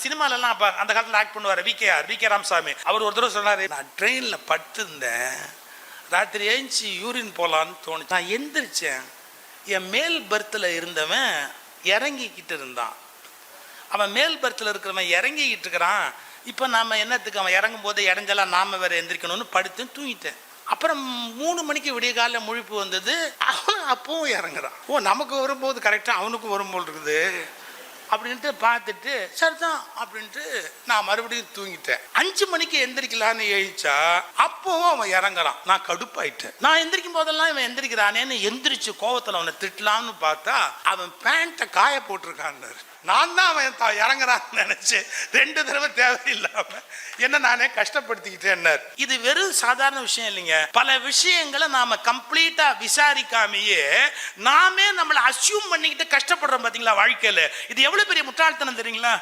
சினிமாலெல்லாம் அப்போ அந்த காலத்தில் ஆக்ட் பண்ணுவார் வி கே ராமசாமி. அவர் ஒரு தடவை சொன்னார், நான் ட்ரெயினில் படுத்திருந்தேன், ராத்திரி ஏஞ்சி யூரின் போகலான்னு தோணுச்சு. நான் எந்திரிச்சேன், என் மேல் பர்த்தில் இருந்தவன் இறங்கிக்கிட்டு இருந்தான். அவன் மேல் பர்த்தில் இருக்கிறவன் இறங்கிக்கிட்டு இருக்கிறான். இப்போ நாம் என்னத்துக்கு அவன் இறங்கும் போது இறஞ்செல்லாம் நாம் வேறு எந்திரிக்கணும்னு படுத்து தூங்கிட்டேன். அப்புறம் 3 மணிக்கு விடிய காலையில் முழிப்பு வந்தது. அவன் அப்பவும் இறங்குறான். நமக்கு வரும்போது கரெக்டாக அவனுக்கும் வரும்போது இருக்குது அப்படின்ட்டு பார்த்துட்டு சரிதான் அப்படின்ட்டு நான் மறுபடியும் தூங்கிட்டேன். 5 மணிக்கு எந்திரிக்கலான்னு எழுச்சா அப்பவும் அவன் இறங்குறான். நான் கடுப்பாயிட்டேன். நான் எந்திரிக்கும் போதெல்லாம் இவன் எந்திரிக்கிறானேன்னு எந்திரிச்சு கோவத்தில் அவனை திட்டலான்னு பார்த்தா அவன் பேண்ட்டை காய போட்டிருக்கான்னு. நான் தான் அவன் இறங்குறான்னு நினைச்சு 2 தடவை தேவையில்லாம என்ன நானே கஷ்டப்படுத்திக்கிட்டேன். இது வெறும் சாதாரண விஷயம் இல்லைங்க. பல விஷயங்களை நாம கம்ப்ளீட்டா விசாரிக்காமையே நாமே நம்மளை அசியூம் பண்ணிக்கிட்டு கஷ்டப்படுறோம் பாத்தீங்களா வாழ்க்கையில. இது எவ்வளவு பெரிய முட்டாள்தனம் தெரியுங்களா?